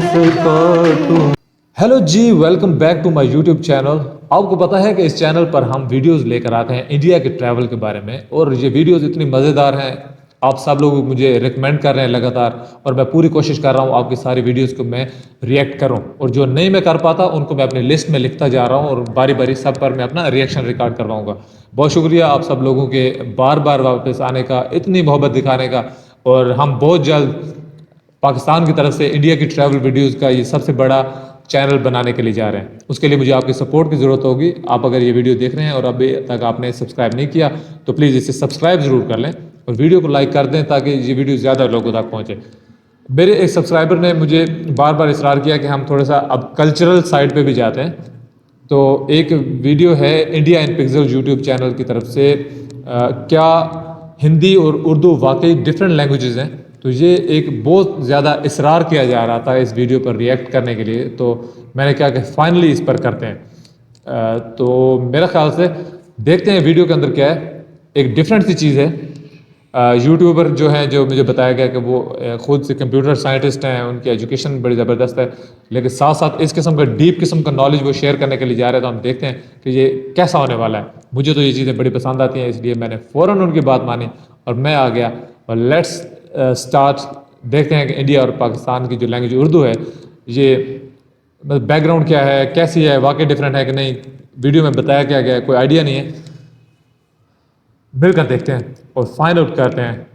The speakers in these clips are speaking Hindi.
काटूं। हेलो जी, welcome back to my YouTube channel. आपको पता है कि इस चैनल पर हम वीडियोस लेकर आते हैं इंडिया के ट्रैवल के बारे में, और ये वीडियोस इतनी मज़ेदार हैं, आप सब लोग मुझे रिकमेंड कर रहे हैं लगातार, और मैं पूरी कोशिश कर रहा हूँ आपकी सारी वीडियोस को मैं रिएक्ट करूँ, और जो नहीं मैं कर पाता उनको मैं अपनी लिस्ट में लिखता जा रहा हूँ, और बारी बारी सब पर मैं अपना रिएक्शन रिकॉर्ड करवाऊँगा। बहुत शुक्रिया आप सब लोगों के बार बार वापस आने का, इतनी मोहब्बत दिखाने का, और हम बहुत जल्द पाकिस्तान की तरफ से इंडिया की ट्रैवल वीडियोस का ये सबसे बड़ा चैनल बनाने के लिए जा रहे हैं। उसके लिए मुझे आपकी सपोर्ट की ज़रूरत होगी। आप अगर ये वीडियो देख रहे हैं और अभी तक आपने सब्सक्राइब नहीं किया तो प्लीज़ इसे सब्सक्राइब ज़रूर कर लें और वीडियो को लाइक कर दें ताकि ये वीडियो ज़्यादा लोगों तक पहुँचे। मेरे एक सब्सक्राइबर ने मुझे बार बार इसरार किया कि हम थोड़ा सा अब कल्चरल साइड पर भी जाते हैं, तो एक वीडियो है India in pixel YouTube channel की तरफ से, क्या हिंदी और उर्दू वाकई डिफरेंट लैंग्वेजेस हैं। तो ये एक बहुत ज़्यादा इसरार किया जा रहा था इस वीडियो पर रिएक्ट करने के लिए, तो मैंने कहा कि फाइनली इस पर करते हैं। तो मेरा ख्याल से देखते हैं वीडियो के अंदर क्या है। एक डिफरेंट सी चीज़ है। यूट्यूबर जो हैं, जो मुझे बताया गया कि वो खुद से कंप्यूटर साइंटिस्ट हैं, उनकी एजुकेशन बड़ी ज़बरदस्त है, लेकिन साथ साथ इस किस्म का डीप किस्म का नॉलेज वो शेयर करने के लिए जा रहे हैं। तो हम देखते हैं कि ये कैसा होने वाला है। मुझे तो ये चीज़ें बड़ी पसंद आती हैं, इसलिए मैंने फ़ौरन उनकी बात मानी और मैं आ गया। और लेट्स स्टार्ट। देखते हैं कि इंडिया और पाकिस्तान की जो लैंग्वेज उर्दू है, ये बैकग्राउंड क्या है, कैसी है, वाकई डिफरेंट है कि नहीं, वीडियो में बताया क्या गया है, कोई आइडिया नहीं है। मिलकर देखते हैं और फाइंड आउट करते हैं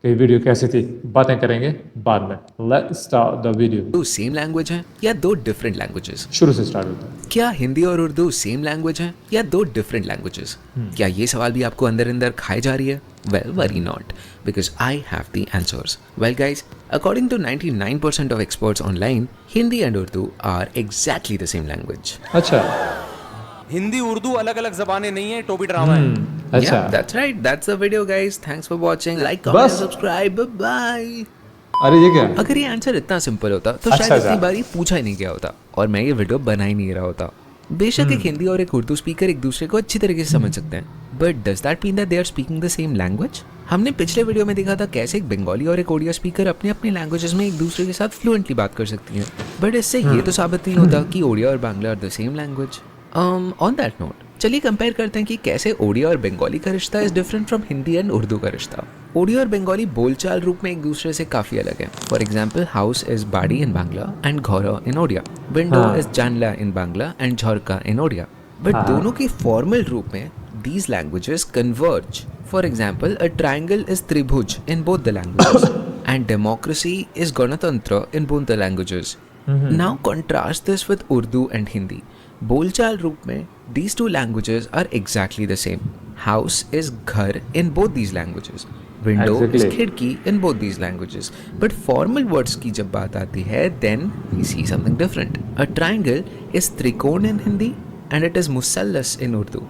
कि वीडियो कैसी थी। बातें करेंगे बाद में। Let's start the video. दो सेम लैंग्वेज हैं या दो डिफरेंट लैंग्वेजेस? शुरू से स्टार्ट होता है। क्या हिंदी और उर्दू सेम लैंग्वेज हैं या दो डिफरेंट लैंग्वेजेस? क्या ये सवाल भी आपको अंदर अंदर खाए जा रही है? Well, worry not, because I have the answers. Well guys, according to 99% of experts online, Hindi and Urdu are exactly the same language. अच्छा, हिंदी उर्दू अलग अलग जबानें नहीं है, टोपी ड्रामा है। अच्छा। Yeah, that's right. That's the video guys. Thanks for watching. Like, comment, बस? subscribe. Bye. अरे ये क्या? अगर ये आंसर इतना सिंपल होता तो अच्छा, शायद इतनी अच्छा। बारी पूछा ही नहीं गया होता और मैं ये वीडियो बना ही नहीं रहा होता। बेशक एक हिंदी और एक उर्दू स्पीकर एक दूसरे को अच्छी तरीके से समझ सकते हैं, but does that mean that they are speaking the same language? हमने पिछले वीडियो में देखा था कैसे एक बंगाली और एक ओडिया स्पीकर अपने अपने लैंग्वेजेस में एक दूसरे के साथ फ्लुएंटली बात कर सकती हैं, बट इससे ये तो साबित नहीं होता कि ओडिया और Bangla are the same language. On that note, चलिए कंपेयर करते हैं कि कैसे ओडिया और बंगाली का रिश्ता is different from Hindi and Urdu का रिश्ता। ओडिया और बंगाली बोलचाल रूप में एक दूसरे से काफी अलग है। फॉर एग्जाम्पल, हाउस इज बाड़ी इन बांग्ला एंड घोरा इन Odia, window is janla in Bangla and jharka in Odia, but दोनों के फॉर्मल रूप में these languages converge. For example, a triangle is tribhuj in both the languages and democracy is ganatantra in both the languages. Now contrast this with Urdu and Hindi. बोलचाल रूप में these two languages are exactly the same. House is ghar in both these languages. Window is khidki in both these languages. But formal words की जब बात आती है, then we see something different. A triangle is trikon in Hindi and it is musallas in Urdu.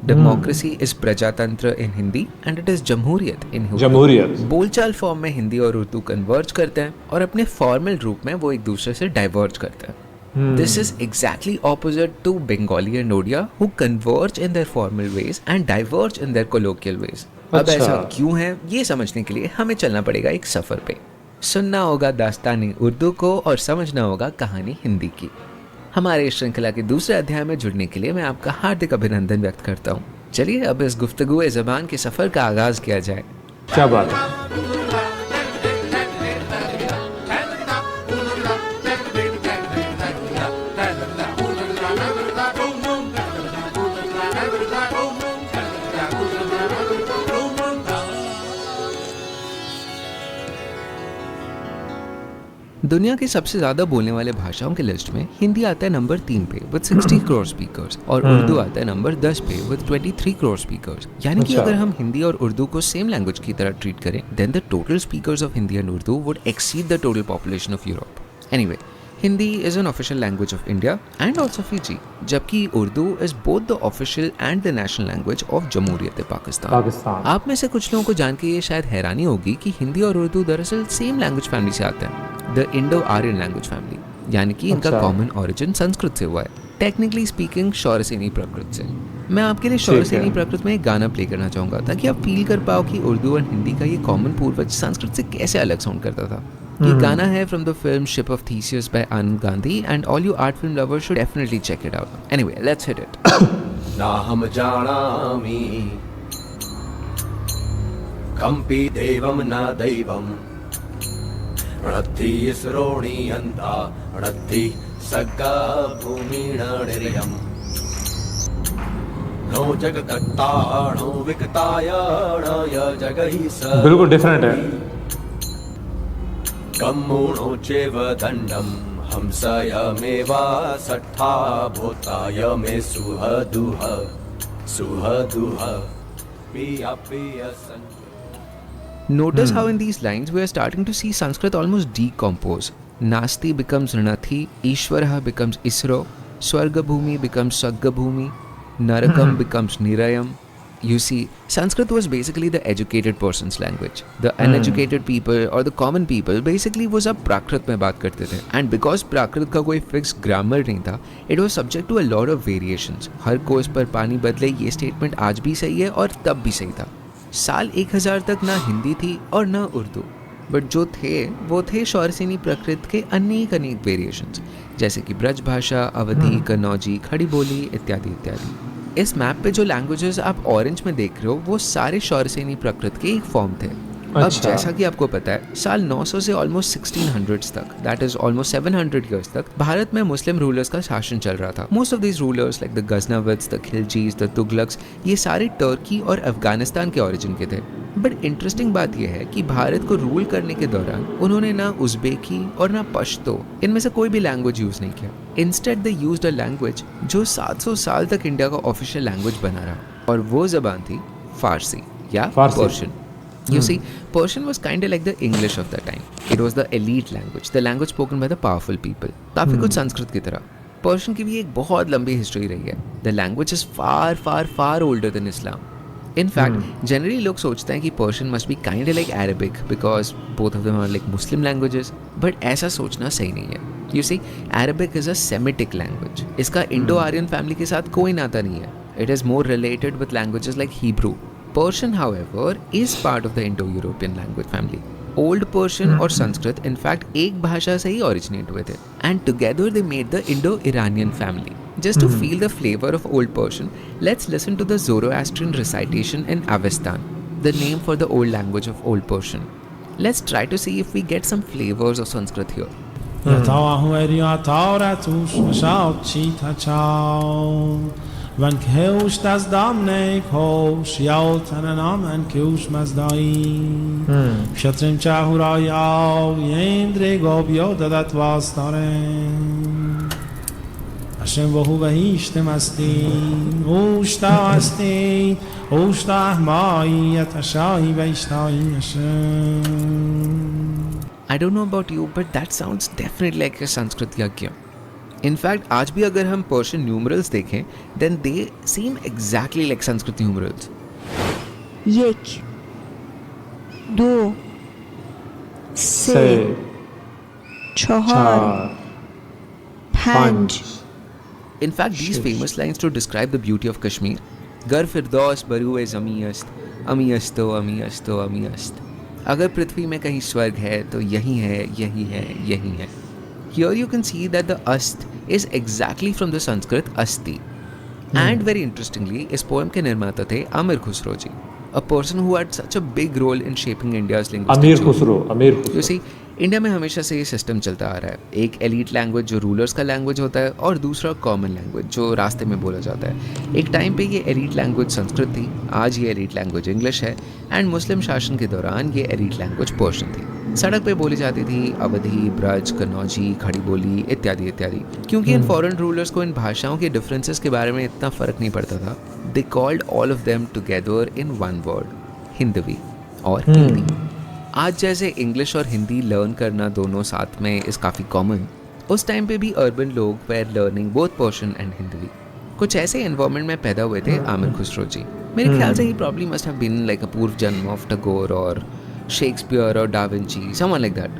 Democracy is प्रजातंत्र इन हिंदी एंड इट इज जमहूरियत इन उर्दू। जमहूरियत। बोलचाल फॉर्म में हिंदी और उर्दू कन्वर्ज करते हैं और अपने फॉर्मल रूप में वो एक दूसरे से डाइवर्ज करते हैं। This is exactly opposite to Bengali and Odia who converge in their formal ways and diverge in their colloquial ways. अब ऐसा क्यों है, ये समझने के लिए हमें चलना पड़ेगा एक सफर पे। सुनना होगा दास्तानी उर्दू को और समझना होगा कहानी हिंदी की। हमारे इस श्रृंखला के दूसरे अध्याय में जुड़ने के लिए मैं आपका हार्दिक अभिनंदन व्यक्त करता हूँ। चलिए अब इस गुफ्तगू ज़बान के सफ़र का आगाज़ किया जाए। क्या बात है। दुनिया की सबसे ज़्यादा बोलने वाले भाषाओं के लिस्ट में हिंदी आता है नंबर 3 पे विद 60 करोड़ स्पीकर्स और उर्दू आता है नंबर 10 पे विद 23 करोड़ स्पीकर्स। यानी कि अगर हम हिंदी और उर्दू को सेम लैंग्वेज की तरह ट्रीट करें, then the total speakers of Hindi and Urdu would exceed the total population of Europe. Anyway, Hindi is an official language of India and also Fiji, जबकि Urdu is both the official and the national language of Jamhuriyat Pakistan. आप में से कुछ लोगों को जान के ये शायद हैरानी होगी कि हिंदी और उर्दू दरअसल सेम लैंग्वेज फैमिली से आते हैं, the Indo Aryan language family, यानी कि इनका कॉमन ओरिजिन संस्कृत से हुआ है। टेक्निकली स्पीकिंग शौरसेनी प्राकृत से। मैं आपके लिए शौरसेनी प्राकृत में एक गाना प्ले करना चाहूँगा ताकि आप फील कर पाओ कि उर्दू और हिंदी का ये कॉमन पूर्वज संस्कृत से कैसे अलग साउंड करता था। ये गाना है from the film Ship of Theseus by Anand Gandhi and all you art film lovers should definitely check it out. Anyway, let's hit it. नाहं जानामि कम्पि देवं न दैवं णद्धि श्रोणीयन्ता णद्धि सग्गा भूमिणनिर्यम् नो जगदत्ताणो विकतायाणाय जगहि स बिल्कुल डिफरेंट है। कम्मूणो चैव दण्डम् हंसयमेवा सट्ठा भूताय मे सुहदुह पिया पिया Notice how in these lines we are starting to see Sanskrit almost decompose. Nasti becomes Ranathi, Ishvaraha becomes Isro, Swarga Bhumi becomes Sagga Bhumi, Narakam becomes Nirayam. You see, Sanskrit was basically the educated person's language. The uneducated people or the common people basically वो सब प्राकृत में बात करते थे. And because प्राकृत का कोई fixed grammar नहीं था, it was subject to a lot of variations. हर कोस पर पानी बदले ये statement आज भी सही है और तब भी सही था. साल 1000 तक ना हिंदी थी और ना उर्दू, बट जो थे वो थे शौरसेनी प्रकृत के अनेक वेरिएशंस, जैसे कि ब्रज भाषा, अवधी, कन्नौजी, खड़ी बोली इत्यादि इत्यादि। इस मैप पे जो लैंग्वेजेस आप ऑरेंज में देख रहे हो वो सारे शौरसेनी प्रकृत के एक फॉर्म थे। अब जैसा कि आपको पता है, साल 900 से ऑलमोस्ट 1600s तक, दैट इज ऑलमोस्ट 700 इयर्स तक भारत में मुस्लिम रूलर्स का शासन चल रहा था। Most of these rulers like the Ghaznavids, the Khiljis, the Tughlaqs, ये सारे टर्की और अफगानिस्तान के ओरिजिन के थे। बट इंटरेस्टिंग बात यह है कि भारत को रूल करने के दौरान उन्होंने ना उज़्बेकी और ना पश्तो, इनमें से कोई भी लैंग्वेज यूज नहीं किया। Instead they used a language जो 700 साल तक इंडिया का ऑफिशियल लैंग्वेज बना रहा, और वो जबान थी फारसी या Persian. You see, Persian was kind of like the English of the time. It was the elite language, the language spoken by the powerful people. काफी कुछ संस्कृत की तरह। पर्शियन की भी एक बहुत लंबी हिस्ट्री रही है। The language is far, far, far older than Islam. In fact, generally लोग सोचते हैं कि Persian must be kind of like Arabic because both of them are like Muslim languages, but ऐसा सोचना सही नहीं है। You see, Arabic is a Semitic language. इसका Indo-Aryan family के साथ कोई नाता नहीं है। It is more related with languages like Hebrew. Persian, however, is part of the Indo-European language family. Old Persian और संस्कृत in fact एक भाषा से ही originate हुए थे, and together they made the Indo-Iranian family. Just to feel the flavor of Old Persian, let's listen to the Zoroastrian recitation in Avestan, the name for the old language of Old Persian. Let's try to see if we get some flavors of Sanskrit here. Van keush das damne kosh yaol tananam an keush mazdai shatrim chahurayav yendre gobyo dadat vastaren Hashem vohu vahishte masti ushta asti ushta ahmai yatashahi vaishtai Hashem. I don't know about you, but that sounds definitely like a Sanskrit yagya. In fact आज भी अगर हम पर्शियन न्यूमरल्स देखें, then they seem exactly like Sanskrit numerals. 1 2 3 4 5 in fact these famous lines to describe the beauty of Kashmir, गर फिरदौस बरुए ज़मीअस्त अमीअस्तो अमीअस्तो अमीअस्त। अगर पृथ्वी में कहीं स्वर्ग है तो यही है, यही है, यही है। Here you can see that the ast is exactly from the Sanskrit asti. And very interestingly, इस poem के निर्माता थे आमिर खुसरो जी, a person who had such a big role in shaping India's linguistic. अमीर खुसरो। You see, इंडिया में हमेशा से ये सिस्टम चलता आ रहा है, एक एलिट लैंग्वेज जो रूलर्स का लैंग्वेज होता है और दूसरा कॉमन लैंग्वेज जो रास्ते में बोला जाता है। एक टाइम पे ये एलिट लैंग्वेज संस्कृत थी, आज ये एलिट लैंग्वेज इंग्लिश है, एंड मुस्लिम शासन के दौरान ये एलिट लैंग्वेज पर्शियन थी। सड़क पे बोली जाती थी अवधी, ब्रज, कन्नौजी, खड़ी बोली इत्यादि इत्यादि। क्योंकि इन फॉरेन रूलर्स को इन भाषाओं के डिफरेंसेस के बारे में इतना फ़र्क नहीं पड़ता था, they called all of them together in one word, Hindavi और हिंदी। आज जैसे इंग्लिश और हिंदी लर्न करना दोनों साथ में इज़ काफ़ी कॉमन, उस टाइम पे भी अर्बन लोग were learning both Persian and Hindavi. कुछ ऐसे एनवायरनमेंट में पैदा हुए थे आमिर खुसरो जी। मेरे ख्याल से ही probably must have been like a पूर्व जन्म ऑफ टैगोर और Shakespeare or Da Vinci, someone like that.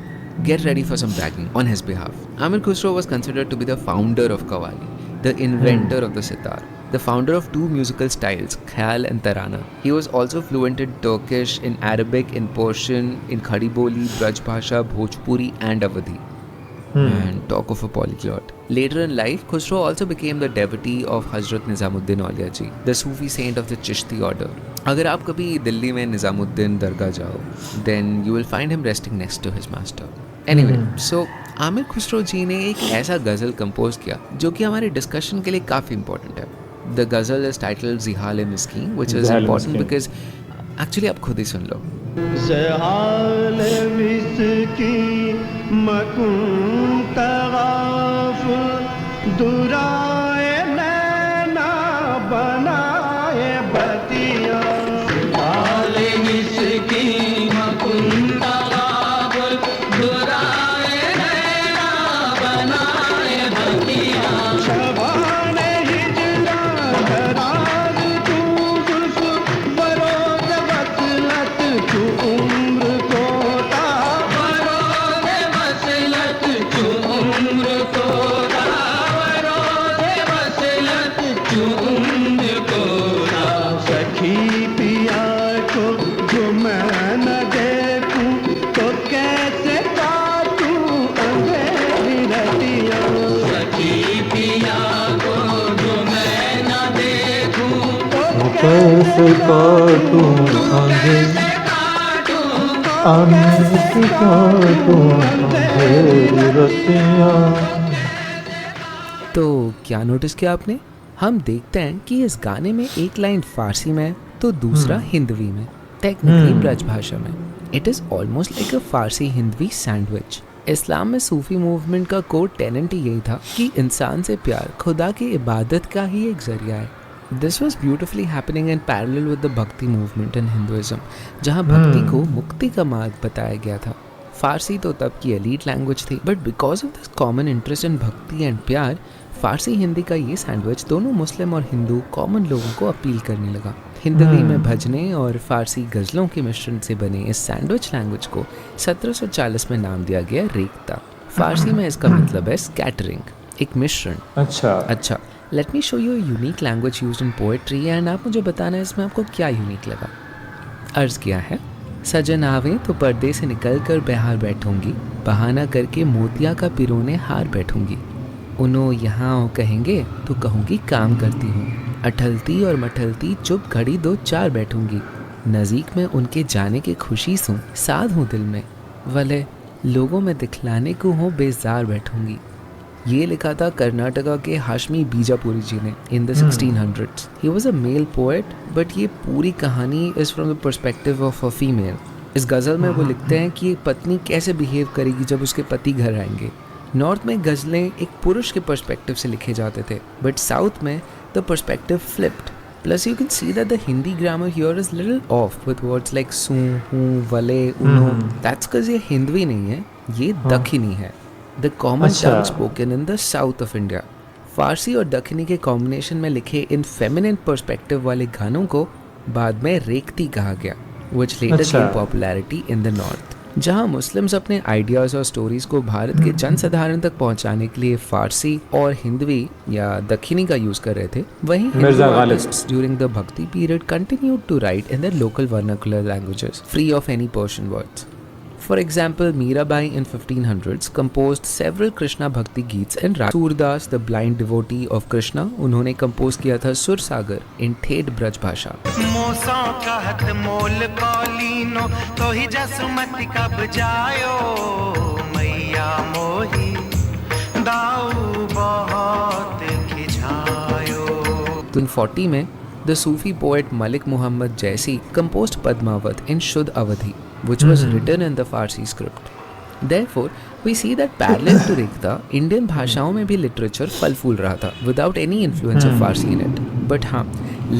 Get ready for some bragging on his behalf. Amir Khusro was considered to be the founder of Qawwali, the inventor of the sitar. the founder of two musical styles, Khayal and Tarana. He was also fluent in Turkish, in Arabic, in Persian, in Khadi Boli, Braj Bhasha, Bhojpuri and Awadhi. And talk of a polyglot. Later in life, Khusro also became the devotee of Hazrat Nizamuddin Auliya Ji, the Sufi saint of the Chishti order. अगर आप कभी दिल्ली में निज़ामुद्दीन दरगाह जाओ, then you will find him resting next to his master. Anyway, so Aamir Khusro जी ने एक ऐसा गज़ल कंपोज किया जो कि हमारे डिस्कशन के लिए काफ़ी इंपॉर्टेंट है. The ghazal is titled Zihal Miskin, which is important because actually आप खुद ही सुन लो. ज़िहाल मिस्कीन मकुन तवाफ दुराए नैना बनाए बतिया. ज़िहाल मिस्कीन मकुन तवाफ दुराए नैना बनाए बतिया. शबाने हिजरा दराज तू खुश बरोज वसलत तू उम्र कोता. बरोज वसलत तू उम्र कोता. बरोज वसलत तू उम्र कोता. सखी पिया को जो मैं न देखूं तो कैसे काटूं अंधेरी रतिया. सखी पिया को जो मैं न देखूं तो कैसे काटूं अंधेरी रतियां. तो क्या नोटिस किया आपने? हम देखते हैं कि इस गाने में एक लाइन फारसी में तो दूसरा हिंदवी में, टेक्निकली ब्रज भाषा में. It is almost like a Farsi Hindavi sandwich. इस्लाम में सूफी मूवमेंट का कोर टेनेंट ही यही था कि इंसान से प्यार खुदा की इबादत का ही एक जरिया है. This was beautifully happening in parallel with the भक्ति मूवमेंट इन हिंदुइज्म, जहाँ भक्ति को मुक्ति का मार्ग बताया गया था. फारसी तो तब की एलीट लैंग्वेज थी, but because of this common interest in भक्ति एंड प्यार, फारसी हिंदी का ये सैंडविच दोनों मुस्लिम और हिंदू कॉमन लोगों को अपील करने लगा. हिंदवी में भजने और फारसी गज़लों के मिश्रण से बने इस सैंडविच लैंग्वेज को 1740 में नाम दिया गया रेख्ता. फारसी में इसका मतलब है स्कैटरिंग, एक मिश्रण. अच्छा, let me show you unique language used in poetry and आप मुझे बताना है इसमें आपको क्या यूनिक लगा. अर्ज किया है, सजन आवे तो पर्दे से निकल कर बहार बैठूंगी, बहाना करके मोतिया का पिरोने हार बैठूंगी. उन्हों यहाँ कहेंगे तो कहूँगी काम करती हूँ, अठलती और मठलती चुप घड़ी दो चार बैठूंगी. नज़ीक में उनके जाने की खुशी सूं साध हूँ दिल में, वले लोगों में दिखलाने को हूँ बेजार बैठूंगी. ये लिखा था कर्नाटका के हाशमी बीजापुरी जी ने in the 1600s. He was a male poet, but ये पूरी कहानी is from the perspective of a female. इस गज़ल में वो लिखते हैं कि एक पत्नी कैसे बिहेव करेगी जब उसके पति घर आएंगे. नॉर्थ में गज़लें एक पुरुष के पर्सपेक्टिव से लिखे जाते थे, बट साउथ में the perspective flipped. Plus you can see that the Hindi grammar here is little off with words like su, hu, vale, uno. That's because ये हिंदवी नहीं है, ये दखनी है. The common tongue spoken in the south of India. फारसी और दखनी के कॉम्बिनेशन में लिखे इन फेमिनिन पर्सपेक्टिव वाले गानों को बाद में रेख्ती कहा गया, which later gained popularity in the north. जहाँ मुस्लिम्स अपने आइडियाज़ और स्टोरीज को भारत के जनसाधारण तक पहुँचाने के लिए फारसी और हिंदवी या दखनी का यूज़ कर रहे थे, वहीं Hindu artists during the Bhakti period continued to write in their local vernacular languages, free of any Persian words. For example, Mirabai in 1500s composed several Krishna Bhakti Geets and Ragas. Surdas, the blind devotee of Krishna, उन्होंने कंपोज किया था सुर सागर in ठेठ ब्रज भाषा. मोसों कहत मोल कौलीनो तो ही जसमति कब जायो मैया मोही दाऊ बहुत खिझायो. तो 40 में the Sufi poet Malik Muhammad Jaisi composed Padmavat in Shuddh Awadhi, which was written in the Farsi script. Therefore, we see that parallel to Rekhta, Indian भाषाओं में भी literature फल फूल रहा था without any influence of Farsi in it. But हाँ,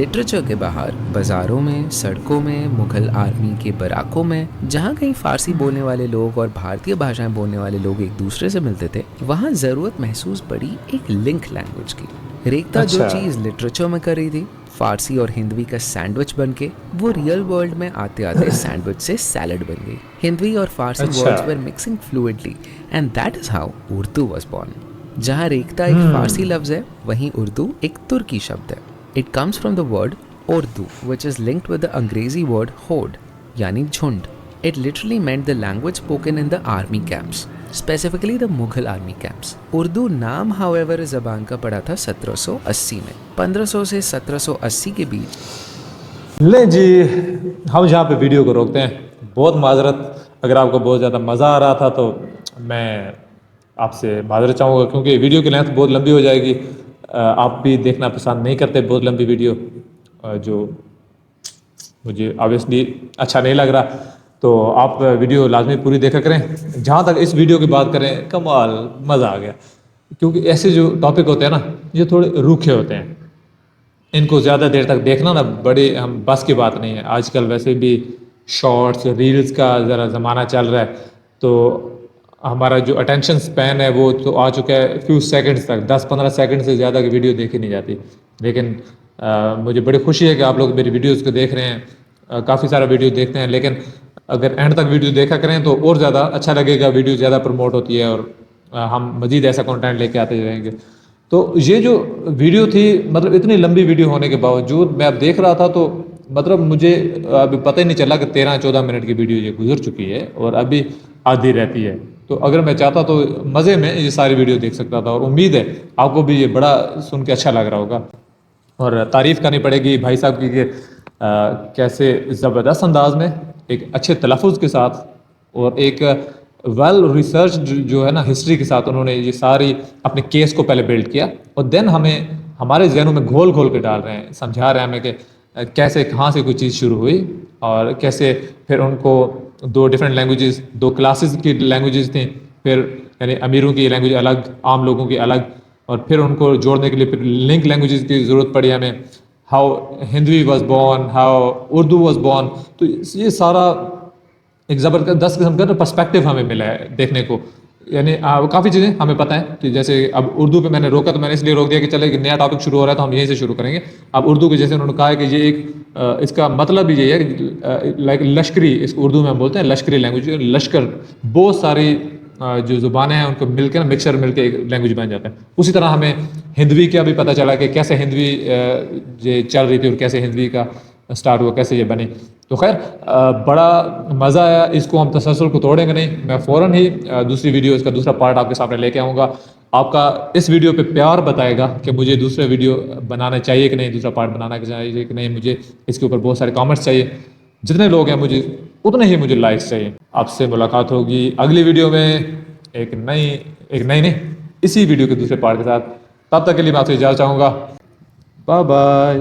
literature के बाहर बाज़ारों में, सड़कों में, मुग़ल आर्मी के बराकों में, जहाँ कहीं फ़ारसी बोलने वाले लोग और भारतीय भाषाएं बोलने वाले लोग एक दूसरे से मिलते थे, वहाँ ज़रूरत महसूस पड़ी एक लिंक लैंग्वेज की. रेख्ता जो चीज़ लिटरेचर में कर रही थी, फारसी और हिंदवी का सैंडविच बन के वो रियल वर्ल्ड में आते आते सैंडविच से सैलड बन गई. हिंदवी और Farsi words were mixing fluently and that is how Urdu was born. जहाँ रेख्ता एक फारसी लफ्ज़ है, वहीं उर्दू एक तुर्की शब्द है. It comes from the word Urdu, which is linked with the Angrezi word horde, यानी झुंड. It literally meant the language spoken in the army camps, specifically the Mughal army camps. Urdu नाम however इस ज़बान का पड़ा था 1780 में. 1500 से 1780 के बीच. ले जी, हम यहाँ पे वीडियो को रोकते हैं. बहुत माजरत, अगर आपको बहुत ज़्यादा मज़ा आ रहा था तो मैं आपसे माजरत चाहूँगा, क्योंकि वीडियो की लेंथ बहुत लंबी हो जाएगी. आप भी देखना पसंद नहीं करते बहुत लंबी वीडियो, जो मुझे ऑब्वियसली अच्छा नहीं लग रहा. तो आप वीडियो लाजमी पूरी देखा करें. जहाँ तक इस वीडियो की बात करें, कमाल मज़ा आ गया, क्योंकि ऐसे जो टॉपिक होते हैं ना, ये थोड़े रूखे होते हैं. इनको ज़्यादा देर तक देखना ना बड़ी हम बस की बात नहीं है. आजकल वैसे भी शॉर्ट्स रील्स का ज़रा ज़माना चल रहा है, तो हमारा जो अटेंशन स्पैन है वो तो आ चुका है फ्यू सेकंड्स तक. 10-15 सेकंड से ज़्यादा की वीडियो देखी नहीं जाती. लेकिन मुझे बड़ी खुशी है कि आप लोग मेरी वीडियोज़ को देख रहे हैं. काफ़ी सारा वीडियो देखते हैं, लेकिन अगर एंड तक वीडियो देखा करें तो और ज़्यादा अच्छा लगेगा. वीडियो ज़्यादा प्रमोट होती है और हम मज़ीद ऐसा कंटेंट लेके आते रहेंगे. तो ये जो वीडियो थी, मतलब इतनी लंबी वीडियो होने के बावजूद मैं अब देख रहा था तो मतलब मुझे अभी पता ही नहीं चला कि 13-14 मिनट की वीडियो ये गुजर चुकी है और अभी आधी रहती है. तो अगर मैं चाहता तो मज़े में ये सारी वीडियो देख सकता था, और उम्मीद है आपको भी ये बड़ा सुन के अच्छा लग रहा होगा. और तारीफ़ करनी पड़ेगी भाई साहब की कि कैसे ज़बरदस्त अंदाज में एक अच्छे तलफ़ुज़ के साथ और एक वेल रिसर्च जो है ना हिस्ट्री के साथ उन्होंने ये सारी अपने केस को पहले बिल्ड किया, और देन हमें हमारे जहनों में घोल घोल के डाल रहे हैं, समझा रहे हैं हमें कि कैसे कहाँ से कोई चीज़ शुरू हुई और कैसे फिर उनको 2 डिफरेंट लैंग्वेजेस, 2 क्लासेस की लैंग्वेजेस थी, फिर यानी अमीरों की लैंग्वेज अलग, आम लोगों की अलग, और फिर उनको जोड़ने के लिए फिर लिंक लैंग्वेजेस की ज़रूरत पड़ी हमें. How Hindi was born, how Urdu was born. तो ये सारा एक ज़बरदस्त किस्म का पर्सपेक्टिव हमें मिला है देखने को. यानी काफ़ी चीज़ें हमें पता है कि जैसे अब उर्दू पे मैंने रोका तो मैंने इसलिए रोक दिया कि चले एक नया टॉपिक शुरू हो रहा है तो हम यहीं से शुरू करेंगे. अब उर्दू के जैसे उन्होंने कहा है कि ये एक इसका मतलब भी ये है कि लाइक लश्करी, इस उर्दू में हम बोलते हैं लश्करी लैंग्वेज. लश्कर बहुत सारी जो ज़ुबानें हैं उनको मिलकर मिक्सचर मिलकर एक लैंग्वेज बन जाता है. उसी तरह हमें हिंदवी का भी पता चला कि कैसे हिंदवी ये चल रही थी और कैसे हिंदवी का स्टार्ट हुआ, कैसे ये बनी. तो खैर बड़ा मज़ा आया. इसको हम तसलसल को तोड़ेंगे नहीं. मैं फ़ौरन ही दूसरी वीडियो, इसका दूसरा पार्ट आपके सामने लेके आऊँगा. आपका इस वीडियो पे प्यार बताएगा कि मुझे दूसरे वीडियो बनाना चाहिए कि नहीं, दूसरा पार्ट बनाना चाहिए कि नहीं. मुझे इसके ऊपर बहुत सारे कमेंट्स चाहिए. जितने लोग हैं मुझे उतने ही मुझे लाइक्स चाहिए. आपसे मुलाकात होगी अगली वीडियो में एक नई नहीं, इसी वीडियो के दूसरे पार्ट के साथ. तब तक के लिए मैं आपसे इजाज़त चाहूँगा. Bye bye.